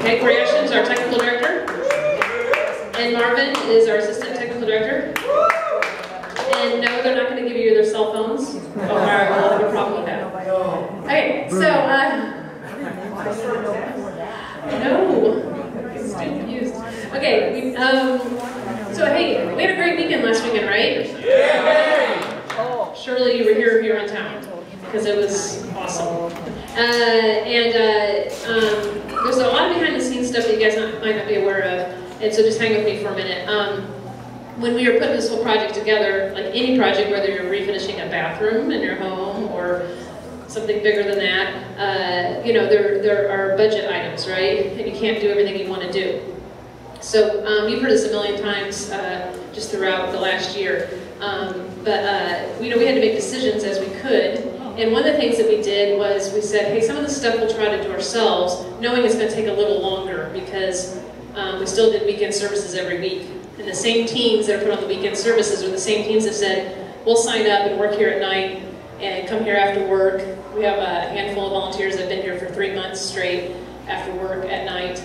Okay, Corey Ashton is our technical director. And Marvin is our assistant technical director. And no, they're not going to give you their cell phones. Oh, all right, we'll have a problem with that. Okay, so, no, it's confused. Okay, so hey, we had a great weekend last weekend, right? Yeah! Surely you were here on town, because it was awesome. There's a lot of behind the scenes stuff that you guys might not be aware of, and so just hang with me for a minute. When we were putting this whole project together, like any project, whether you're refinishing a bathroom in your home or something bigger than that, you know, there are budget items, right? And you can't do everything you want to do. So you've heard this a million times just throughout the last year. But you know, we had to make decisions as we could. And one of the things that we did was we said, hey, some of the stuff we'll try to do ourselves, knowing it's going to take a little longer because we still did weekend services every week. And the same teams that are put on the weekend services are the same teams that said, we'll sign up and work here at night and come here after work. We have a handful of volunteers that have been here for 3 months straight after work at night,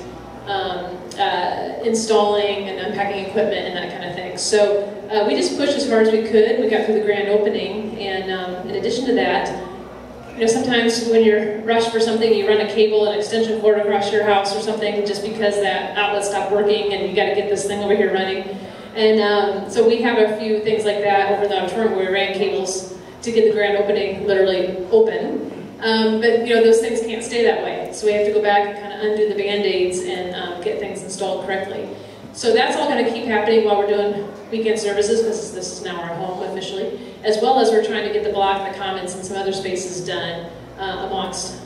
installing and unpacking equipment and that kind of thing. So we just pushed as hard as we could. We got through the grand opening, and in addition to that, you know, sometimes when you're rushed for something, you run a cable, an extension cord across your house or something just because that outlet stopped working and you got to get this thing over here running. And so we have a few things like that over in the auditorium where we ran cables to get the grand opening literally open. But you know, those things can't stay that way. So we have to go back and kind of undo the band-aids and get things installed correctly. So that's all going to keep happening while we're doing weekend services, because this is now our home officially, as well as we're trying to get the block, the commons, and some other spaces done amongst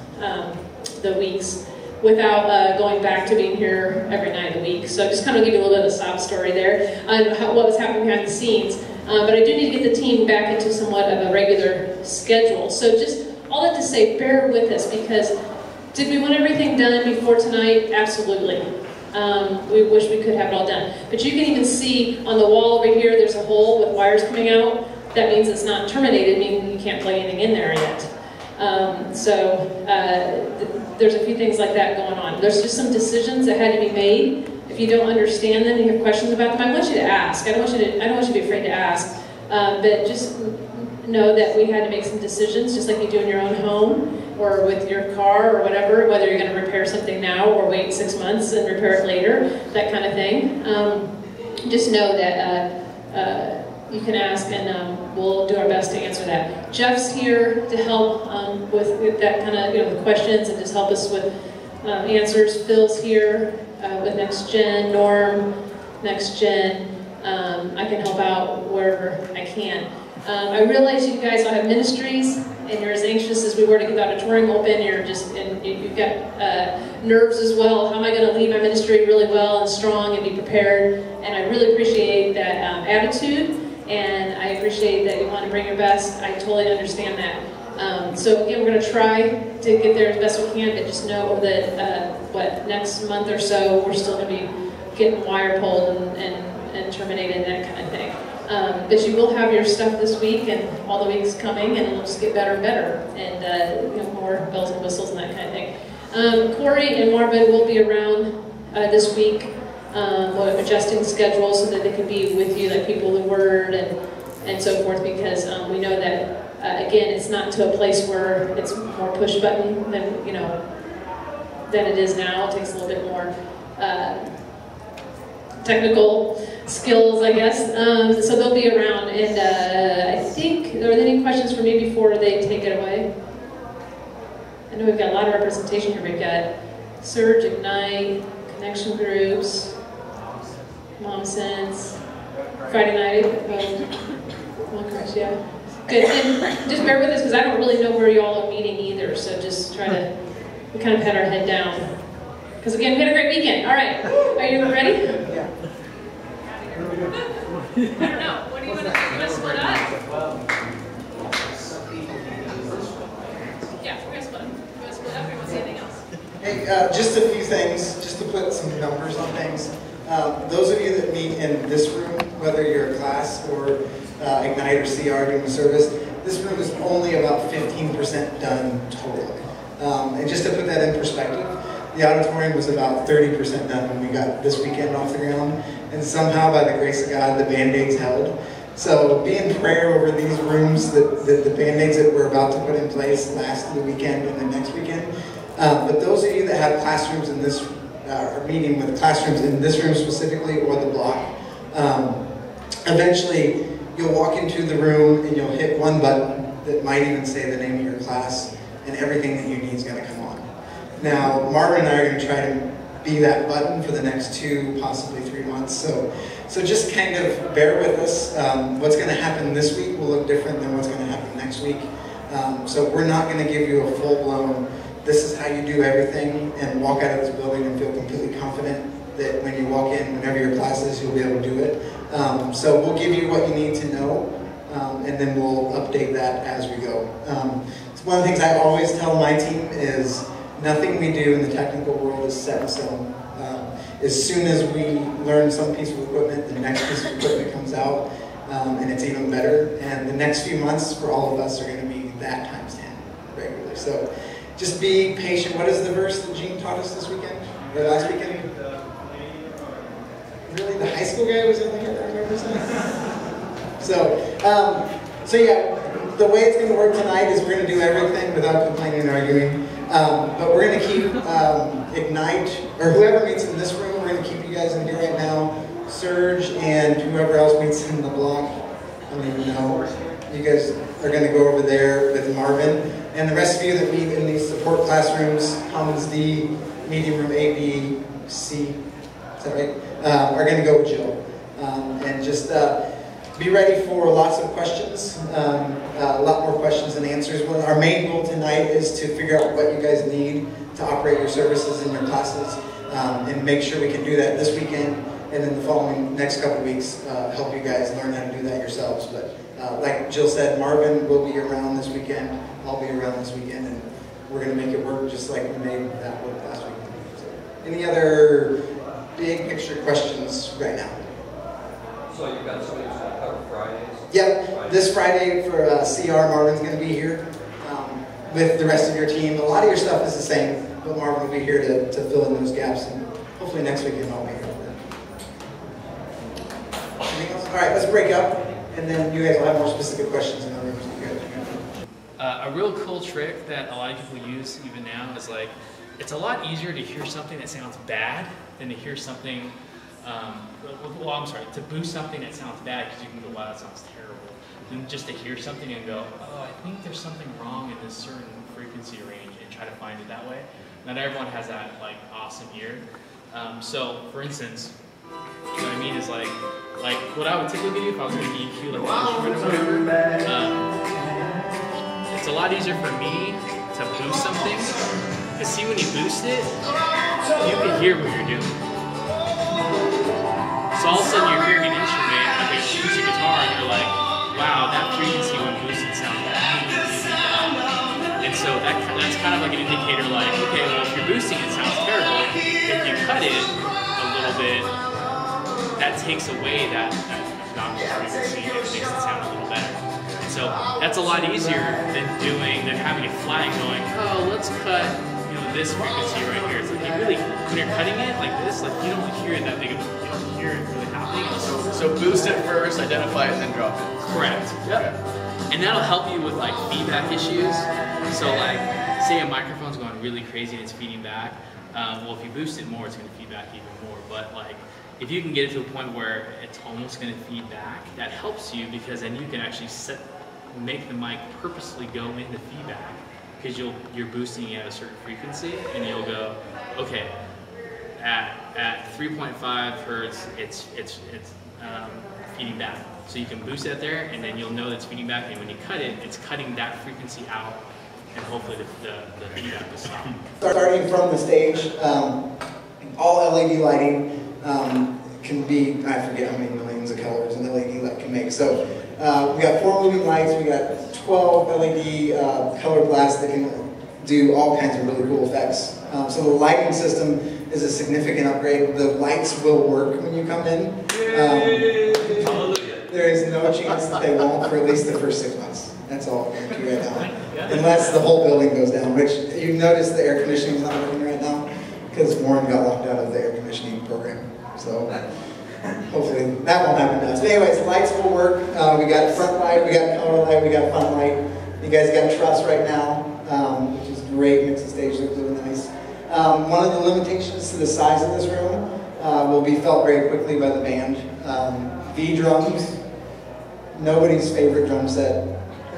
the weeks without going back to being here every night of the week. So just kind of give you a little bit of a sob story there on what was happening behind the scenes. But I do need to get the team back into somewhat of a regular schedule. So just all that to say, bear with us, because did we want everything done before tonight? Absolutely. We wish we could have it all done. But you can even see on the wall over here, there's a hole with wires coming out. That means it's not terminated, meaning you can't plug anything in there yet. There's a few things like that going on. There's just some decisions that had to be made. If you don't understand them, you have questions about them, I want you to ask. I don't want you to be afraid to ask. But just know that we had to make some decisions, just like you do in your own home or with your car or whatever, whether you're going to repair something now or wait 6 months and repair it later, that kind of thing. Just know that you can ask, and we'll do our best to answer that. Jeff's here to help with that kind of, you know, the questions and just help us with answers. Phil's here with Next Gen, Norm, Next Gen. I can help out wherever I can. I realize you guys all have ministries, and you're as anxious as we were to get the auditorium open. You've got nerves as well. How am I going to lead my ministry really well and strong and be prepared? And I really appreciate that attitude, and I appreciate that you want to bring your best. I totally understand that. So again, we're going to try to get there as best we can, but just know that next month or so, we're still going to be getting wire pulled and terminated and that kind of thing. But you will have your stuff this week and all the weeks coming, and it'll just get better and better, and you know, more bells and whistles and that kind of thing. Corey and Marvin will be around this week, adjusting schedules so that they can be with you, like people of the Word and so forth, because we know that again, it's not to a place where it's more push button than than it is now. It takes a little bit more technical skills, I guess. So they'll be around, and I think, are there any questions for me before they take it away? I know we've got a lot of representation here. We've got Surge, Ignite, Connection Groups, Mom Sense, Friday night, Chris, yeah. Good, and just bear with us, because I don't really know where y'all are meeting either, so just try to, we kind of had our head down. Because again, we had a great weekend. All right, are you ready? Yeah. I don't know. What do you want to do? You want to split up? Yeah, we're going to split up. You want to split up, or you want to say anything else? Hey, just a few things, just to put some numbers on things. Those of you that meet in this room, whether you're a class or Ignite or CR doing the service, this room is only about 15% done total. And just to put that in perspective, The auditorium was about 30% done when we got this weekend off the ground, and somehow, by the grace of God, the Band-Aids held. So be in prayer over these rooms, that the Band-Aids that we're about to put in place last the weekend and the next weekend. But those of you that have classrooms in this, are meeting with classrooms in this room specifically, or the block, eventually you'll walk into the room and you'll hit one button that might even say the name of your class, and everything that you need is going to come on. Now, Marvin and I are going to try to be that button for the next 2, possibly 3 months. So just kind of bear with us. What's going to happen this week will look different than what's going to happen next week. So we're not going to give you a full-blown, this is how you do everything, and walk out of this building and feel completely confident that when you walk in, whenever your class is, you'll be able to do it. So we'll give you what you need to know, and then we'll update that as we go. So one of the things I always tell my team is nothing we do in the technical world is set in stone. As soon as we learn some piece of equipment, the next piece of equipment comes out, and it's even better. And the next few months for all of us are going to be that times 10 regularly. So just be patient. What is the verse that Gene taught us this weekend? Or last weekend? Really? The high school guy was in there that remembers that? So yeah, the way it's going to work tonight is we're going to do everything without complaining and arguing. But we're going to keep Ignite, or whoever meets in this room, we're going to keep you guys in here right now. Serge and whoever else meets in the block, I don't even know. You guys are going to go over there with Marvin. And the rest of you that meet in these support classrooms, Commons D, Meeting Room A, B, C, is that right? Are going to go with Jill. And just be ready for lots of questions, a lot more questions than answers. Well, our main goal tonight is to figure out what you guys need to operate your services in your classes, and make sure we can do that this weekend, and then the following next couple weeks, help you guys learn how to do that yourselves. But like Jill said, Marvin will be around this weekend, I'll be around this weekend, and we're going to make it work just like we made that work last weekend. So, any other big picture questions right now? So you've got somebody who's going to cover Fridays? Yep, this Friday for CR, Marvin's going to be here with the rest of your team. A lot of your stuff is the same, but Marvin will be here to fill in those gaps, and hopefully next weekend I'll be here for that. Anything else? All right, let's break up, and then you guys will have more specific questions in the rooms. A real cool trick that a lot of people use even now is like, it's a lot easier to hear something that sounds bad than to hear something, to boost something that sounds bad, because you can go, wow, that sounds terrible. Than just to hear something and go, oh, I think there's something wrong in this certain frequency range, and try to find it that way. Not everyone has that like awesome ear. So for instance, what I mean is like what I would typically do if I was going to EQ like an instrument or whatever. It's a lot easier for me to boost something, because see, when you boost it, you can hear what you're doing. So all of a sudden you're hearing an instrument, like a acoustic guitar, and you're like, wow, that frequency when boosted sounds really, really loud. And so that's kind of like an indicator like, okay, well, if you're boosting it sounds terrible. If you cut it a little bit, that takes away that nominal frequency and it makes it sound a little better. So that's a lot easier than having it flat and going, oh, let's cut, this frequency right here. It's like you really, when you're cutting it like this, like you don't hear that big of, you don't hear it really happening. So boost it first, identify it, and then drop it. Correct. Yep. Okay. And that'll help you with like feedback issues. So like, say a microphone's going really crazy and it's feeding back. Well, if you boost it more, it's going to feed back even more. But like, if you can get it to a point where it's almost going to feed back, that helps you, because then you can actually make the mic purposely go into feedback, because you're boosting it at a certain frequency, and you'll go, okay, at 3.5 hertz, it's feeding back. So you can boost that there, and then you'll know that it's feeding back, and when you cut it, it's cutting that frequency out, and hopefully the feedback will stop. Starting from the stage, all LED lighting can be, I forget how many millions of colors an LED light can make. So we got 4 moving lights, we got 12 LED color blasts that can do all kinds of really cool effects. So the lighting system is a significant upgrade. The lights will work when you come in. There is no chance that they won't for at least the first 6 months. That's all I guarantee right now. Unless the whole building goes down, which you notice the air conditioning is not working right now, because Warren got locked out of the air conditioning program. So hopefully that won't happen to us. But anyways, lights will work. We got front light, we got color light, we got fun light. You guys got truss right now, which is great. Makes the stage look really nice. One of the limitations to the size of this room will be felt very quickly by the band. V drums, nobody's favorite drum set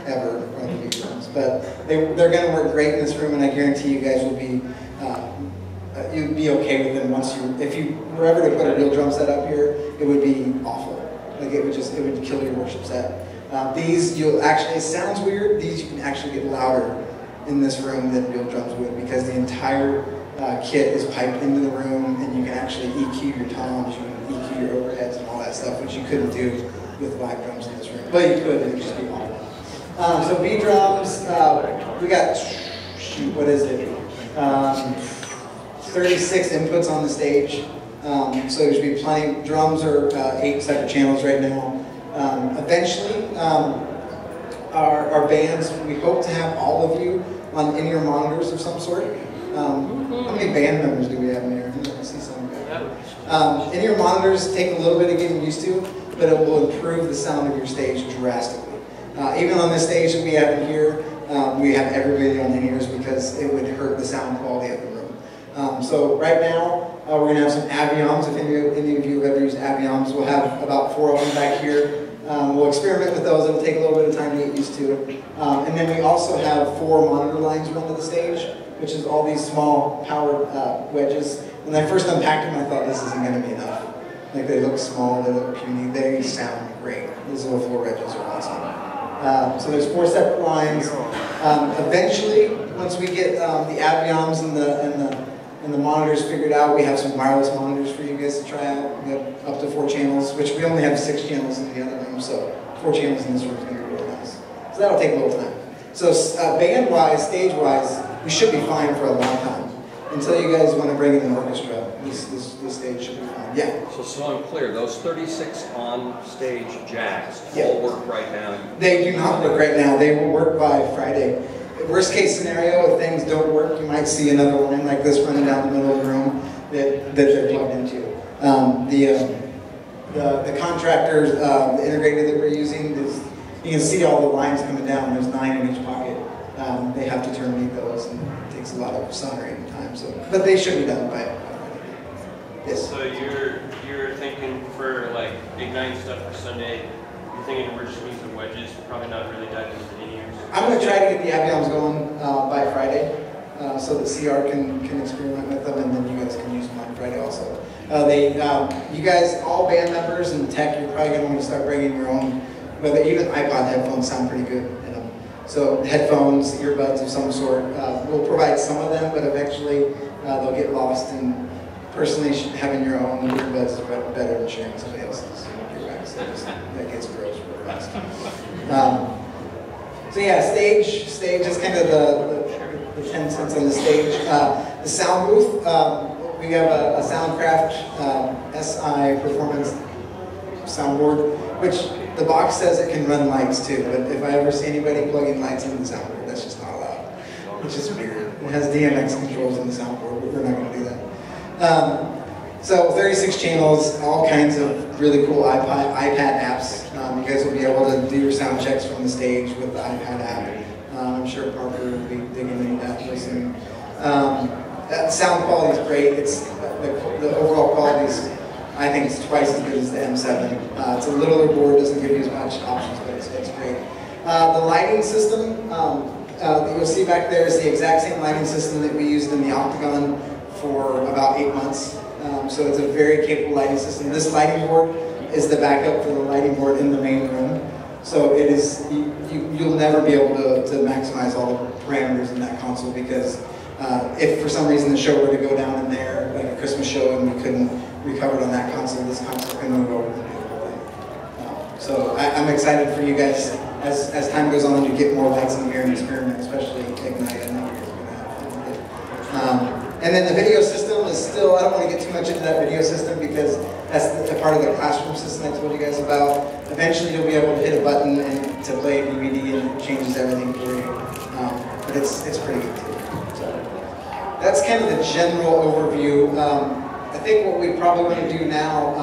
ever are the V drums, but they're going to work great in this room, and I guarantee you guys will be you'd be okay with them once if you were ever to put a real drum set up here, it would be awful. Like it would kill your worship set. These it sounds weird. These you can actually get louder in this room than real drums would, because the entire kit is piped into the room, and you can actually EQ your toms, you can EQ your overheads and all that stuff, which you couldn't do with live drums in this room. But you could, it would just be awful. So B drums, we got, shoot, what is it? 36 inputs on the stage. So there should be plenty. Drums are 8 separate channels right now. Eventually, our bands, we hope to have all of you on in-ear monitors of some sort. How many band members do we have in here? I see some. In-ear monitors take a little bit of getting used to, but it will improve the sound of your stage drastically. Even on this stage that we have in here, we have everybody on in-ears because it would hurt the sound quality of the room. So right now, we're going to have some Avioms. If any of you have ever used Avioms, we'll have about 4 of them back here. We'll experiment with those. It'll take a little bit of time to get used to. And then we also have 4 monitor lines run to the stage, which is all these small powered wedges. When I first unpacked them, I thought this isn't going to be enough. Like, they look small, they look puny, they sound great. These little 4 wedges are awesome. So there's 4 separate lines. Eventually, once we get the Avioms and the monitors figured out, we have some wireless monitors for you guys to try out. We have up to 4 channels, which we only have 6 channels in the other room, so 4 channels in this room is going to be really nice. So that'll take a little time. So band-wise, stage-wise, we should be fine for a long time. Until you guys want to bring in an orchestra, this stage should be fine. Yeah? So I'm clear, those 36 on-stage jacks all work right now? They do not work right now. They will work by Friday. Worst case scenario, if things don't work, you might see another line like this running down the middle of the room that they're plugged into. The contractors, the integrator that we're using, you can see all the lines coming down. There's 9 in each pocket. They have to terminate those, and it takes a lot of soldering time. So, but they should be done by Friday. Yes. So you're thinking for like big night stuff for Sunday. You're thinking we're just using wedges, probably not really diving into the ears. I'm going to try to get the Avioms going by Friday, so that CR can experiment with them, and then you guys can use them on Friday also. You guys, all band members and tech, you're probably going to want to start bringing your own, whether even iPod headphones sound pretty good in them. So headphones, earbuds of some sort, we'll provide some of them, but eventually they'll get lost. And personally, having your own earbuds is better than sharing somebody else's earbuds. That gets gross real fast. So yeah, stage is kind of the 10 cents on the stage. The sound booth, we have a Soundcraft SI Performance soundboard, which the box says it can run lights too, but if I ever see anybody plugging lights into the soundboard, that's just not allowed. It's just weird. It has DMX controls in the soundboard, but we're not going to do that. So 36 channels, all kinds of really cool iPad apps. You guys will be able to do your sound checks from the stage with the iPad app. I'm sure Parker will be digging into that soon. Sound quality is great. It's the overall quality is, I think, it's twice as good as the M7. It's a littler board, doesn't give you as much options, but it's great. The lighting system that you'll see back there is the exact same lighting system that we used in the Octagon for about 8 months. So it's a very capable lighting system. This lighting board is the backup for the lighting board in the main room. So it is, you'll never be able to maximize all the parameters in that console, because if for some reason the show were to go down in there, like a Christmas show, and we couldn't recover it on that console, this console can move over and do the whole thing. So I'm excited for you guys, as time goes on, to get more lights in here and experiment, especially Ignite. I know you guys are going to have fun with it. And then the video system is still, I don't want to get too much into that video system, because that's a part of the classroom system I told you guys about. Eventually you'll be able to hit a button and to play a DVD, and it changes everything for you. But it's pretty good too. So, that's kind of the general overview. I think what we probably want to do now,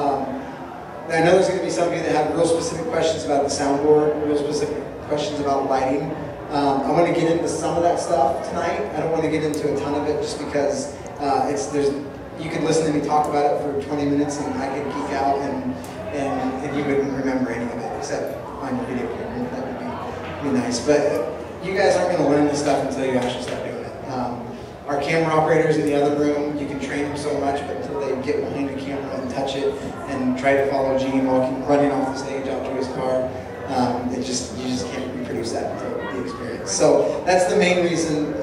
I know there's going to be some of you that have real specific questions about the soundboard, real specific questions about lighting. I want to get into some of that stuff tonight. I don't want to get into a ton of it just because you could listen to me talk about it for 20 minutes and I could geek out and you wouldn't remember any of it except on your video camera. That would be nice. But you guys aren't going to learn this stuff until you actually start doing it. Our camera operators in the other room, you can train them so much, but until they get behind the camera and touch it and try to follow Gene running off the stage out to his car, you just can't reproduce that until the experience. So that's the main reason.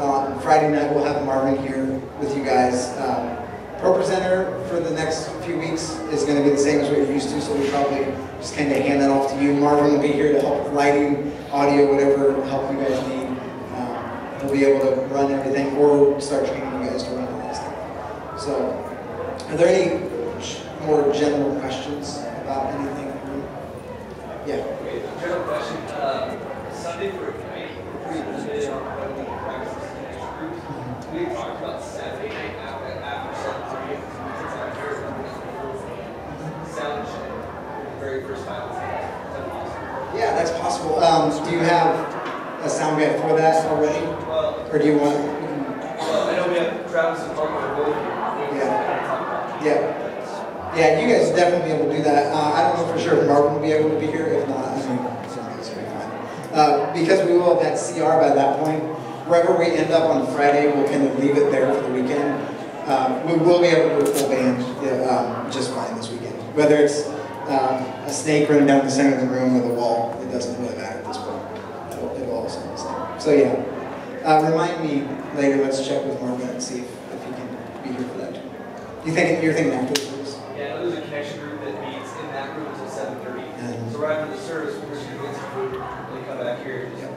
Friday night we'll have Marvin here with you guys. Pro presenter for the next few weeks is going to be the same as what you're used to, so we probably just kind of hand that off to you. Marvin will be here to help with lighting, audio, whatever help you guys need. He'll be able to run everything or start training you guys to run all that stuff. So, are there any more general questions about anything? Yeah. General question. Sunday for we talked about Saturday night after 7:30. Sound check. The very first time. Yeah, that's possible. Do you have a sound guy for that already? Or do you want? Well, I know we have Travis and Parker both here. Yeah, you guys will definitely be able to do that. I don't know for sure if Marvin will be able to be here. If not, I mean, it's going to be fine. Because we will have had CR by that point. Wherever we end up on Friday, we'll kind of leave it there for the weekend. We will be able to do a full band just fine this weekend. Whether it's a snake running down the center of the room or the wall, it doesn't really matter at this point. It'll all sound the same. So yeah, remind me later. Let's check with Marvin and see if he can be here for that too. You're thinking after the service? Yeah, there's a connection group that meets in that room until 7:30. So right after the service, we're just going to get some food and come back here. Yep.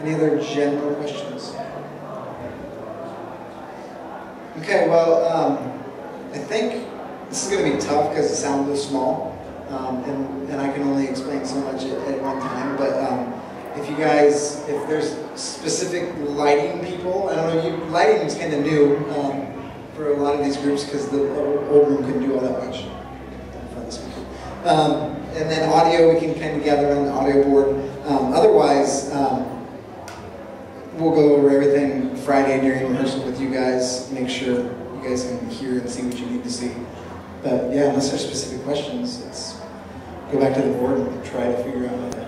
Any other general questions? Okay, well, I think this is going to be tough because the sound is small, and I can only explain so much at one time, but if there's specific lighting people, I don't know, lighting is kind of new for a lot of these groups because the old room couldn't do all that much. And then audio, we can kind of gather on the audio board. Otherwise, we'll go over everything Friday during rehearsal with you guys, make sure you guys can hear and see what you need to see. But yeah, unless there's specific questions, let's go back to the board and try to figure out how to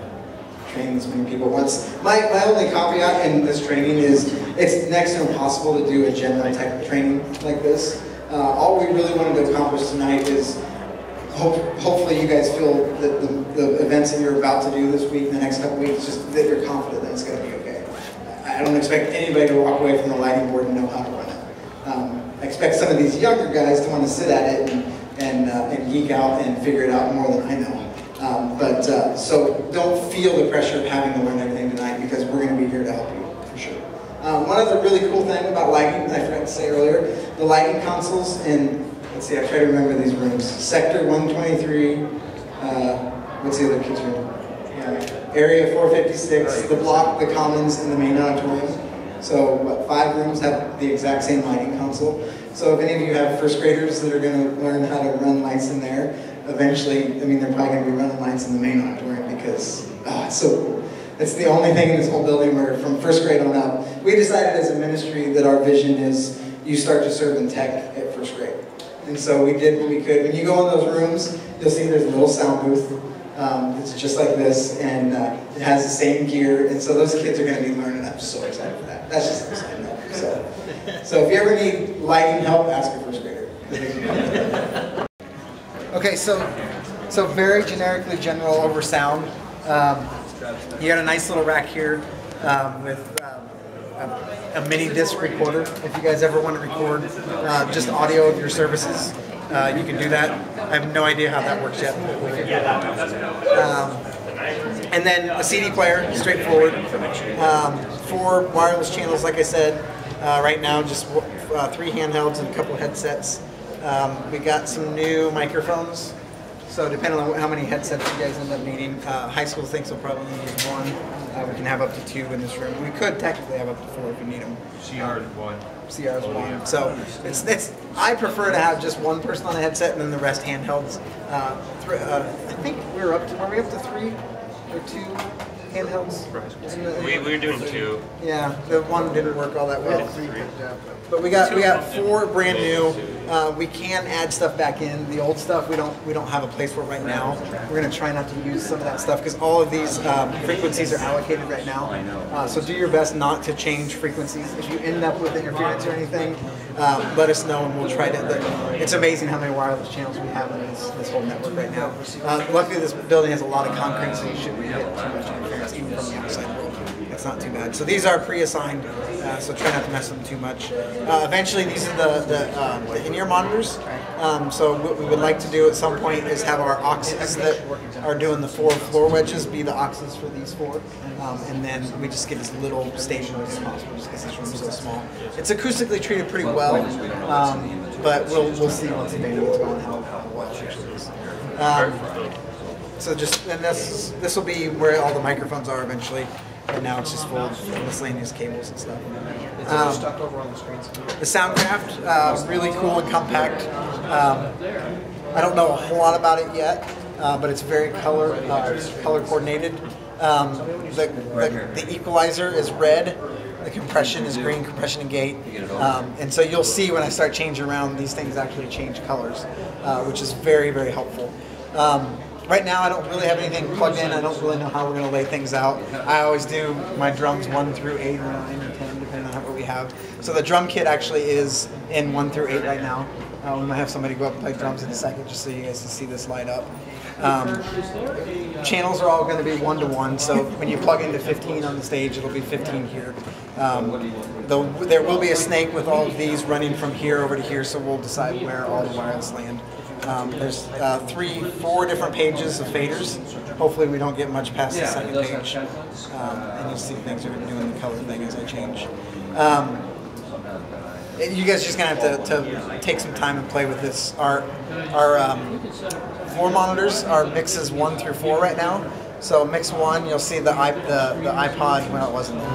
train as many people at once. My only caveat in this training is it's next to impossible to do a general tech training like this. All we really wanted to accomplish tonight is hopefully you guys feel that the events that you're about to do this week, the next couple weeks, just that you're confident that it's going to be okay. I don't expect anybody to walk away from the lighting board and know how to run it. I expect some of these younger guys to want to sit at it and geek out and figure it out more than I know. So don't feel the pressure of having to learn everything tonight because we're going to be here to help you, for sure. One other really cool thing about lighting, I forgot to say earlier, the lighting consoles in, let's see, I try to remember these rooms. Sector 123, what's the other kids' room? Area 456, the block, the commons, and the main auditorium. So what, 5 rooms have the exact same lighting console. So if any of you have first graders that are going to learn how to run lights in there, eventually, I mean, they're probably going to be running lights in the main auditorium because it's so cool. It's the only thing in this whole building where from first grade on up, we decided as a ministry that our vision is you start to serve in tech at first grade. And so we did what we could. When you go in those rooms, you'll see there's a little sound booth. It's just like this, and it has the same gear, and so those kids are going to be learning. I'm so excited for that. That's just exciting. So if you ever need lighting help, ask your first grader. Okay, so very generically general over sound. You got a nice little rack here with a mini disc recorder. If you guys ever want to record just audio of your services, you can do that. I have no idea how that works yet. And then a CD player, straightforward. 4 wireless channels, like I said. Right now, just 3 handhelds and a couple headsets. We got some new microphones. So depending on how many headsets you guys end up needing, high school thinks we'll probably need 1. We can have up to 2 in this room. We could technically have up to 4 if we need them. CR is 1. CR is 1. So I prefer to have just one person on the headset and then the rest handhelds. I think were we up to 3 or 2 handhelds? We were doing 2. Yeah, the one didn't work all that well. But we got 4 brand new. We can add stuff back in. The old stuff we don't have a place for it right now. We're gonna try not to use some of that stuff because all of these frequencies are allocated right now. So do your best not to change frequencies. If you end up with interference or anything, let us know and we'll try to. It's amazing how many wireless channels we have in this whole network right now. Luckily, this building has a lot of concrete, so you shouldn't get too much interference even from the outside world. It's not too bad. So these are pre-assigned, so try not to mess with them too much. Eventually, these are the in-ear monitors. So what we would like to do at some point is have our auxes that are doing the 4 floor wedges be the auxes for these 4. And then we just get as little station as possible just because this room is so small. It's acoustically treated pretty well, but we'll see once the band gets going how well it actually is. So this will be where all the microphones are eventually. Right now it's just full of miscellaneous cables and stuff. Stuck over on the screens. The Soundcraft, really cool and compact. I don't know a whole lot about it yet, but it's very color coordinated. The equalizer is red. The compression is green, compression and gate. And so you'll see when I start changing around, these things actually change colors, which is very, very helpful. Right now I don't really have anything plugged in. I don't really know how we're going to lay things out. I always do my drums 1 through 8 or 9 or 10 depending on what we have. So the drum kit actually is in 1 through 8 right now. We might have somebody go up and play drums in a second just so you guys can see this light up. Channels are all going to be 1-to-1, so when you plug into 15 on the stage, it'll be 15 here. There will be a snake with all of these running from here over to here, so we'll decide where all the wireless land. There's 4 different pages of faders. Hopefully we don't get much past the second page. And you'll see things are doing the color thing as I change. You guys are just going to have to take some time and play with this. Our floor monitors are mixes 1 through 4 right now. So mix 1, you'll see the iPod, well, it wasn't there.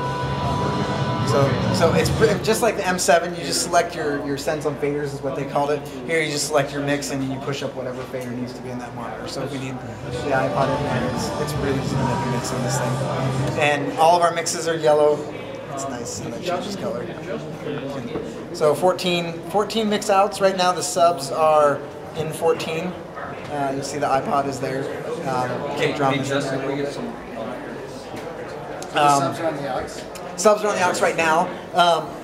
So it's just like the M7, you just select your sends on faders is what they called it. Here you just select your mix and you push up whatever fader needs to be in that monitor. So if we need the iPod in there, it's really easy to make a mix on this thing. And all of our mixes are yellow. It's nice and it changes color. So 14 mix outs. Right now the subs are in 14. You'll see the iPod is there. Kick drum is in there. Subs are on the aux. Subs are on the aux right now.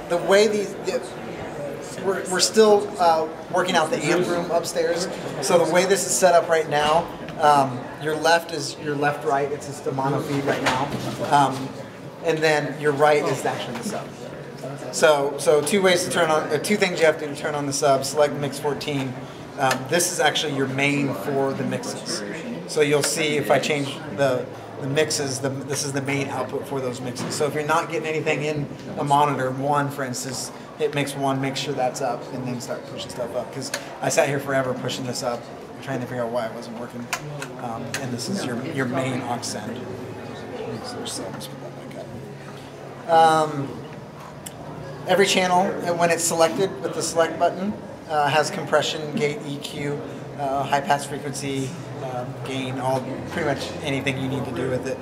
The way we're still working out the amp room upstairs. So the way this is set up right now, your left is your left-right. It's just a mono feed right now, and then your right is actually the sub. So 2 ways to turn on, 2 things you have to do to turn on the sub. Select mix 14. This is actually your main for the mixes. So you'll see if I change the mixes, this is the main output for those mixes. So if you're not getting anything in a monitor, 1 for instance, hit mix 1, make sure that's up, and then start pushing stuff up. Because I sat here forever pushing this up, trying to figure out why it wasn't working. And this is your main aux send. So let's put that back up. Every channel, when it's selected with the select button, has compression, gate, EQ, high pass frequency, gain, pretty much anything you need to do with it.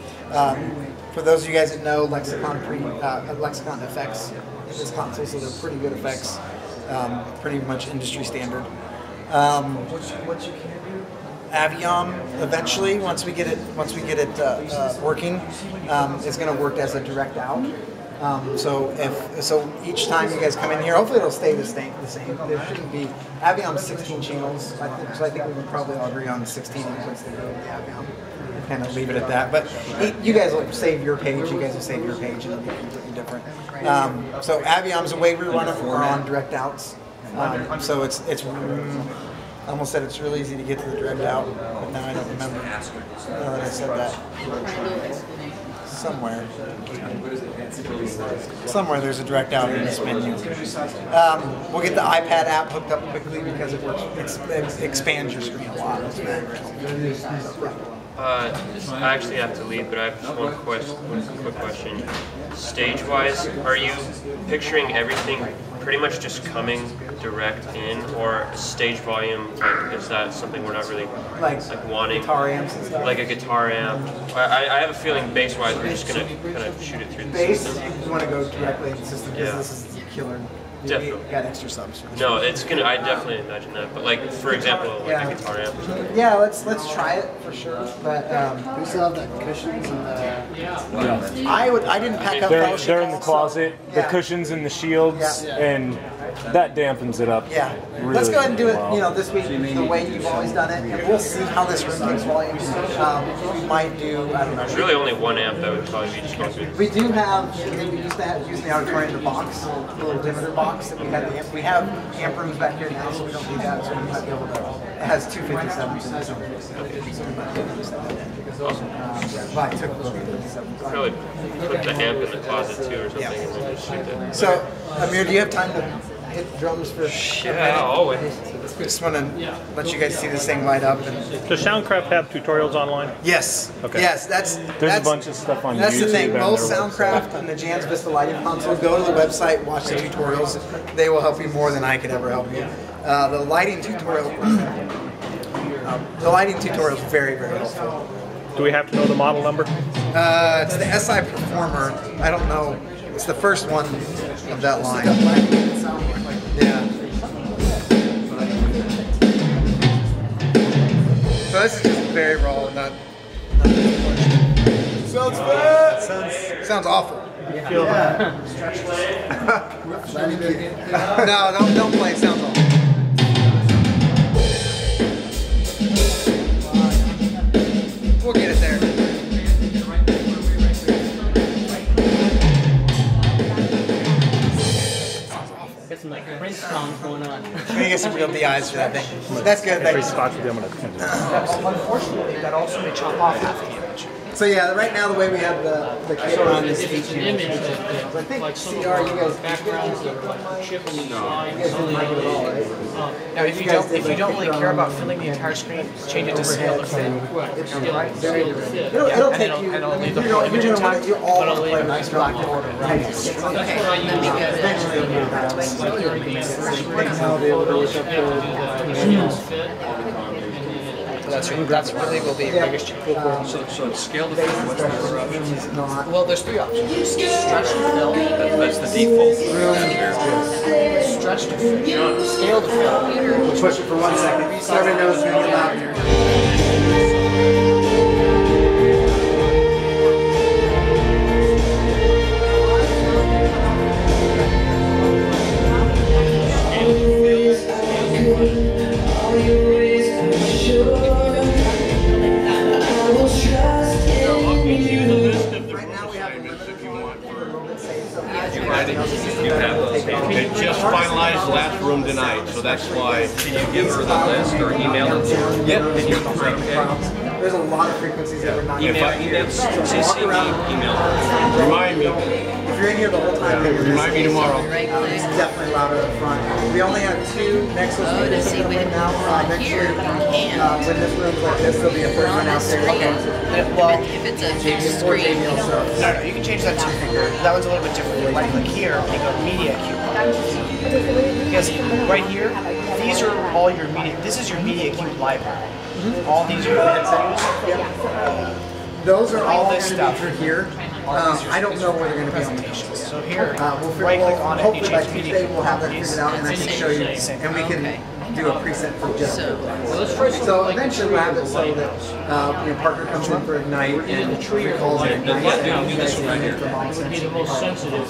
For those of you guys that know, Lexicon effects in this console, so they're pretty good effects, pretty much industry standard. What you can do? Aviom eventually, once we get it working, is going to work as a direct out. So each time you guys come in here, hopefully it'll stay the same. There shouldn't be Aviom's 16 channels. I think we would probably all agree on 16 inputs that go in the Aviom. Kind of leave it at that. But you guys will save your page. You guys will save your page, and it'll be completely different. So Aviom's the way we run it. We're on direct outs. So it's I almost said it's real easy to get to the direct out, but now I don't remember that I said that. Somewhere there's a direct out in this menu. We'll get the iPad app hooked up quickly because it works. It expands your screen a lot. I actually have to leave, but I have just one quick question. Stage-wise, are you picturing everything pretty much just coming direct in, or stage volume? Like, is that something we're not really like wanting? Guitar amps and stuff. Like a guitar amp. I have a feeling bass-wise, we're just gonna kind of shoot it through the system. Bass, you want to go directly into the system because Yeah. this is killer. Definitely. You got extra subs. No, it's gonna. I definitely imagine that. But like, for example, like a guitar amp. Yeah, let's try it for sure. But We still have the cushions and the. I didn't pack up. They're in the closet. Yeah. The cushions and the shields, Yeah. and that dampens it up. Yeah. Really, Let's go ahead and do it, well. this week the way you've always done it, and we'll see how this room takes volume. We might do, I don't know. There's really only one amp that would probably be just going through. We do have, we used to have, using the auditorium, the box, the little limiter box that we had the amp. We have amp rooms back here now, so we don't need that, so we might be able to, it has 257s in it, so we might be able to use that in. But I took the 57s. Probably put the amp in the closet too or something and then just shoot it. So, Amir, do you have time to hit drums for Yeah, always. Just want to let you guys see this thing light up. And Does Soundcraft have tutorials online? yes, Okay. yes, There's a bunch of stuff on That's YouTube. the thing. and Both their Soundcraft and the Jan's Vista lighting console. Go to the website, watch the tutorials. They will help you more than I could ever help you. The lighting tutorial. The lighting tutorial is very, very helpful. Do we have to know the model number? It's the SI Performer. I don't know. It's the first one of that line. Yeah. So this is just very raw, not sounds bad. Sounds awful. Yeah. No, don't play. It sounds awful. We'll get it there. Got some like Prince songs going on. We need to get some real DIs for that thing. That's good. Three Thanks. spots with them. Unfortunately, that also may chop off half the image. So yeah, right now the way we have the camera on this If it's an image that, I think like some CR, of you the guys, backgrounds that are like chipping and sliding. you guys didn't like it at all, right? Now, if you don't really care about filling the entire screen, change it to scale to fit. It'll take you. And it'll leave I the mean, whole image you're into gonna it. you all But want it'll to leave play a nice black border around it. Eventually, you'll do that. That's really will be your biggest challenge. So scale the film. Well, there's three options. Stretch to fill. That's the default. Stretch to fill. Scale to fill. We'll push it for 1 second. So everybody knows it's going to get loud here. It just finalized last room tonight, so that's why. Can you give her the list or email it to her? Yep. Can you, is that okay? There's a lot of frequencies that we're not going Email, to email, CC me, email her. Remind me. If you're in here the whole time, Remind me tomorrow. it's definitely louder up front. We only have 2 Nexus speakers that come in now. Eventually, when this room's like this, there'll be a third one out there. Well, If it's a Or screen. JBL, so. no, you can change that too. That one's a little bit different. You right click here and you go media queue. Because right here, these are all your media. This is your media queue library. All these are headsets. Those are all this going to be stuff. through here. I don't know where they're going to be on the consoles. So here, We'll figure, right click on it and you hopefully by change Tuesday media. we'll have that figured out and I can show you, and we can do a preset for just so eventually we'll have it so that Parker comes in for Ignite and recalls it Ignite. Yeah, do this one right here. It would be the most sensitive.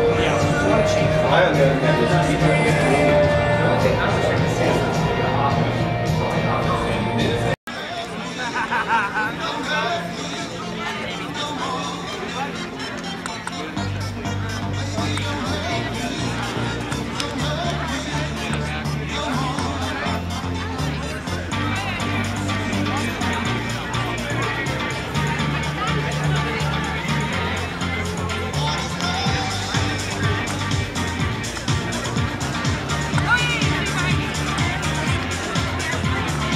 I am going to have this